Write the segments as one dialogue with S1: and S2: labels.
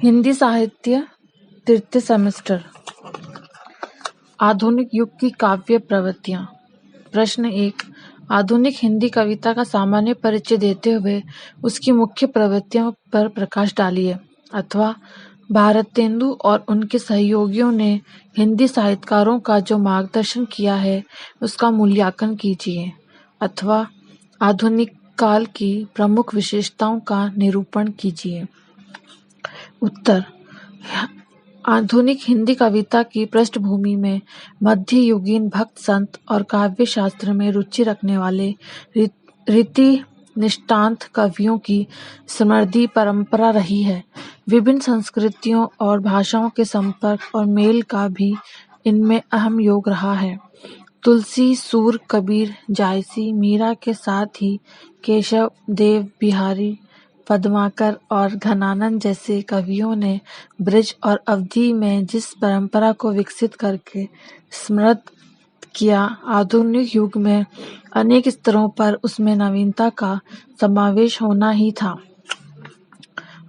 S1: हिंदी साहित्य तृतीय सेमेस्टर। आधुनिक युग की काव्य प्रवृत्तियाँ। प्रश्न 1। आधुनिक हिंदी कविता का सामान्य परिचय देते हुए उसकी मुख्य प्रवृत्तियों पर प्रकाश डालिए, अथवा भारतेंदु और उनके सहयोगियों ने हिंदी साहित्यकारों का जो मार्गदर्शन किया है उसका मूल्यांकन कीजिए, अथवा आधुनिक काल की प्रमुख विशेषताओं का निरूपण कीजिए। उत्तर। आधुनिक हिंदी कविता की पृष्ठभूमि में मध्ययुगीन भक्त संत और काव्य शास्त्र में रुचि रखने वाले रीति निष्ठांत कवियों की समृद्ध परंपरा रही है। विभिन्न संस्कृतियों और भाषाओं के संपर्क और मेल का भी इनमें अहम योग रहा है। तुलसी, सूर, कबीर, जायसी, मीरा के साथ ही केशव देव बिहारी, पद्माकर और घनानंद जैसे कवियों ने ब्रज और अवधी में जिस परंपरा को विकसित करके समृद्ध किया, आधुनिक युग में अनेक स्तरों पर उसमें नवीनता का समावेश होना ही था।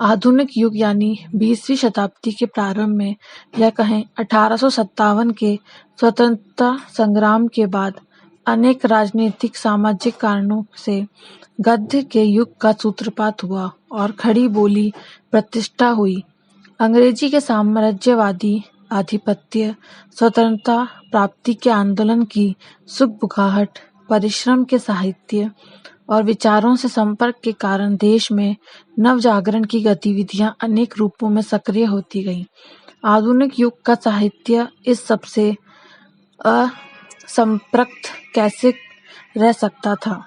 S1: आधुनिक युग यानी 20वीं शताब्दी के प्रारंभ में, या कहें 1857 के स्वतंत्रता संग्राम के बाद, अनेक राजनीतिक सामाजिक कारणों से गद्य के युग का सूत्रपात हुआ और खड़ी बोली प्रतिष्ठा हुई। अंग्रेजी के साम्राज्यवादी आधिपत्य, स्वतंत्रता प्राप्ति के आंदोलन की सुगबुगाहट, परिश्रम के साहित्य और विचारों से संपर्क के कारण देश में नवजागरण की गतिविधियां अनेक रूपों में सक्रिय होती गईं। आधुनिक युग का साहित्य इस सबसे असंपृक्त कैसे रह सकता था?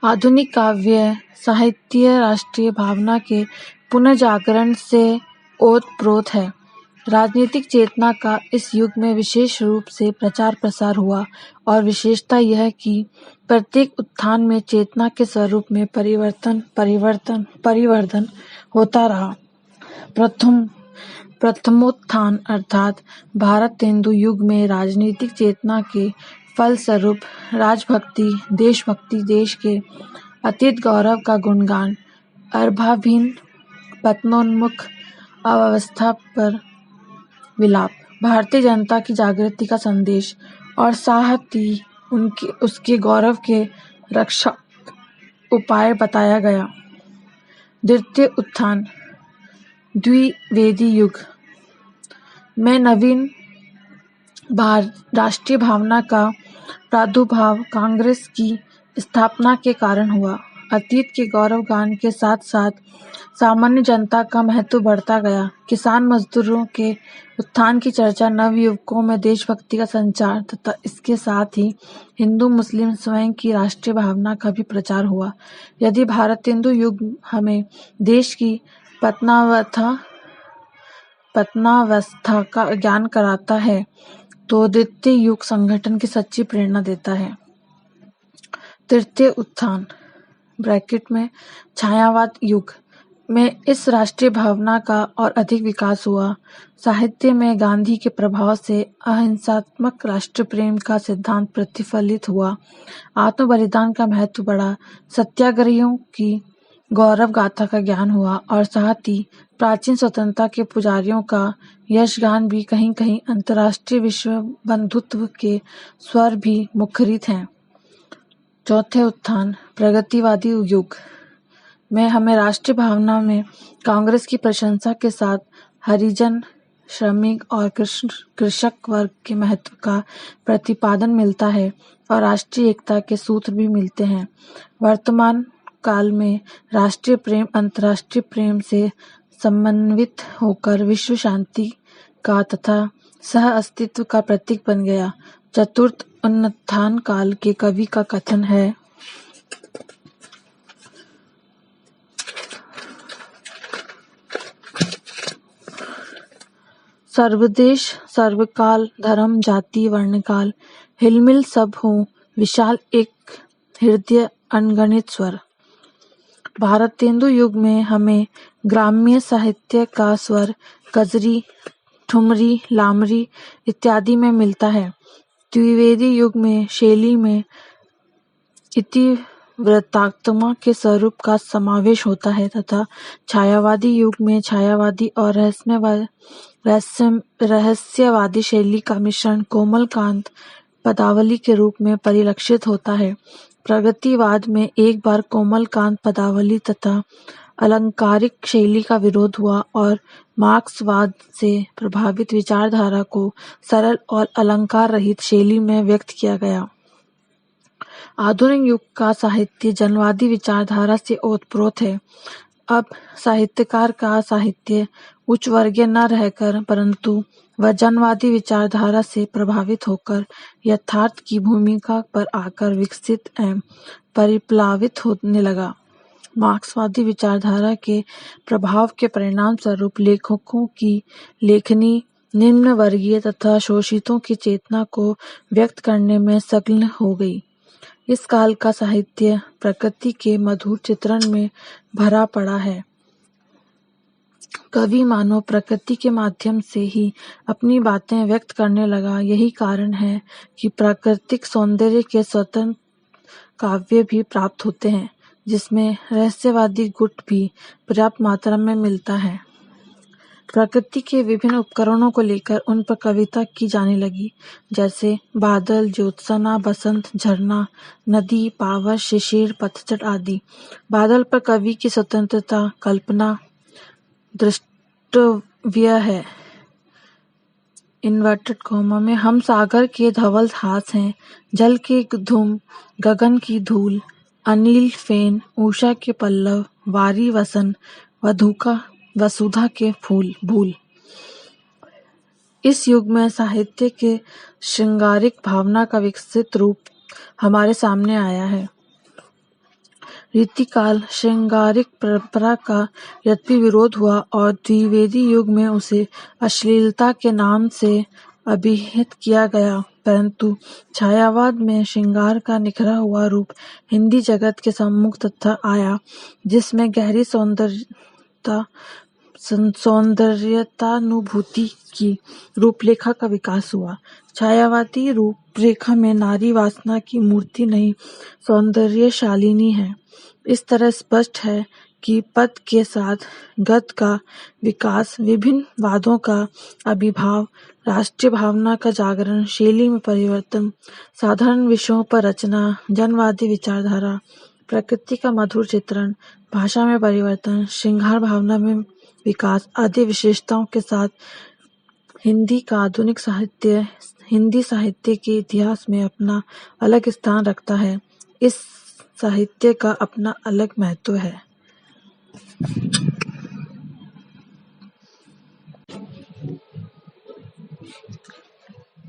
S1: आधुनिक काव्य साहित्य राष्ट्रीय भावना के पुनर्जागरण से ओतप्रोत है। राजनीतिक चेतना का इस युग में विशेष रूप से प्रचार प्रसार हुआ और विशेषता यह कि प्रत्येक उत्थान में चेतना के स्वरूप में परिवर्धन होता रहा। प्रथमोत्थान अर्थात भारतेंदु युग में राजनीतिक चेतना के फलस्वरूप राजभक्ति, देशभक्ति, देश के अतीत गौरव का गुणगान, अर्भाधीन पतनोन्मुख अवस्था पर विलाप, भारतीय जनता की जागृति का संदेश और साथ ही उसके गौरव के रक्षक उपाय बताया गया। द्वितीय उत्थान द्विवेदी युग में नवीन राष्ट्रीय भावना का प्रादुर्भाव कांग्रेस की स्थापना के कारण हुआ। अतीत के गौरव गान के साथ साथ सामान्य जनता का महत्व बढ़ता गया। किसान मजदूरों के उत्थान की चर्चा, नवयुवकों में देशभक्ति का संचार तथा इसके साथ ही हिंदू मुस्लिम स्वयं की राष्ट्रीय भावना का भी प्रचार हुआ। यदि भारतेंदु युग हमें देश की पतनावस्था का ज्ञान कराता है, तो द्वितीय युग संगठन की सच्ची प्रेरणा देता है। तृतीय उत्थान ब्रैकेट में छायावाद युग में इस राष्ट्रीय भावना का और अधिक विकास हुआ। साहित्य में गांधी के प्रभाव से अहिंसात्मक राष्ट्र प्रेम का सिद्धांत प्रतिफलित हुआ। आत्म बलिदान का महत्व बढ़ा। सत्याग्रहियों की गौरव गाथा का ज्ञान हुआ और साथ ही प्राचीन स्वतंत्रता के पुजारियों का यशगान भी कहीं कहीं अंतर्राष्ट्रीय विश्व बंधुत्व के स्वर भी मुखरित हैं। चौथे उत्थान प्रगतिवादी युग में हमें राष्ट्रीय भावना में कांग्रेस की प्रशंसा के साथ हरिजन, श्रमिक और कृषक वर्ग के महत्व का प्रतिपादन मिलता है और राष्ट्रीय एकता के सूत्र भी मिलते हैं। वर्तमान काल में राष्ट्रीय प्रेम अंतर्राष्ट्रीय प्रेम से समन्वित होकर विश्व शांति का तथा सह अस्तित्व का प्रतीक बन गया। चतुर्थ उत्थान काल के कवि का कथन है, सर्वदेश सर्वकाल धर्म जाति वर्णकाल हिलमिल सब हो विशाल एक हृदय अनगणित स्वर। भारतेंदु युग में हमें ग्राम्य साहित्य का स्वर कजरी, ठुमरी, लामरी इत्यादि में मिलता है। द्विवेदी युग में शैली में इति वृत्तात्मक के स्वरूप का समावेश होता है तथा छायावादी युग में छायावादी और रहस्यवादी शैली का मिश्रण कोमलकांत पदावली के रूप में परिलक्षित होता है। प्रगतिवाद में एक बार कोमलकांत पदावली तथा अलंकारिक शैली का विरोध हुआ और मार्क्सवाद से प्रभावित विचारधारा को सरल और अलंकार रहित शैली में व्यक्त किया गया। आधुनिक युग का साहित्य जनवादी विचारधारा से ओतप्रोत है। अब साहित्यकार का साहित्य उच्च वर्गीय न रहकर परंतु वह जनवादी विचारधारा से प्रभावित होकर यथार्थ की भूमिका पर आकर विकसित एवं परिप्लावित होने लगा। मार्क्सवादी विचारधारा के प्रभाव के परिणाम स्वरूप लेखकों की लेखनी निम्न वर्गीय तथा शोषितों की चेतना को व्यक्त करने में संलग्न हो गई। इस काल का साहित्य प्रकृति के मधुर चित्रण में भरा पड़ा है। कवि मानो प्रकृति के माध्यम से ही अपनी बातें व्यक्त करने लगा। यही कारण है कि प्राकृतिक सौंदर्य के स्वतंत्र काव्य भी प्राप्त होते हैं, जिसमें रहस्यवादी गुट भी पर्याप्त मात्रा में मिलता है। प्रकृति के विभिन्न उपकरणों को लेकर उन पर कविता की जाने लगी, जैसे बादल, ज्योत्सना, बसंत, झरना, नदी, पावस, शिशिर, पतझड़ आदि। बादल पर कवि की स्वतंत्रता कल्पना दृष्टव्य है। इन्वर्टेड कॉमा में हम सागर के धवल हास हैं, जल के धूम, गगन की धूल, अनिल फेन, उषा के पल्लव, वारी वसन, वसुधा के फूल भूल। इस युग में साहित्य के श्रृंगारिक भावना का विकसित रूप हमारे सामने आया है। रीतिकाल श्रृंगारिक परंपरा का यद्यपि विरोध हुआ और द्विवेदी युग में उसे अश्लीलता के नाम से अभिहित किया गया, परंतु छायावाद में श्रृंगार का निखरा हुआ रूप हिंदी जगत के सम्मुख तथा आया, जिसमें गहरी सौंदर्यतानुभूति की रूपरेखा का विकास हुआ। छायावादी रूपरेखा में नारी वासना की मूर्ति नहीं, सौंदर्यशालिनी है। इस तरह स्पष्ट है कि पद के साथ गद्य का विकास, विभिन्न वादों का आविर्भाव, राष्ट्रीय भावना का जागरण, शैली में परिवर्तन, साधारण विषयों पर रचना, जनवादी विचारधारा, प्रकृति का मधुर चित्रण, भाषा में परिवर्तन, श्रृंगार भावना में विकास आदि विशेषताओं के साथ हिंदी का आधुनिक साहित्य हिंदी साहित्य के इतिहास में अपना अलग स्थान रखता है। इस साहित्य का अपना अलग महत्व है।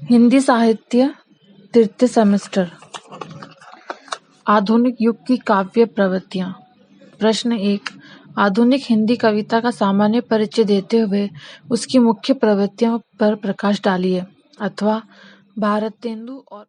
S1: हिंदी साहित्य तृतीय सेमेस्टर। आधुनिक युग की काव्य प्रवृत्तियां। प्रश्न 1, आधुनिक हिंदी कविता का सामान्य परिचय देते हुए उसकी मुख्य प्रवृत्तियों पर प्रकाश डालिए, अथवा भारतेंदु और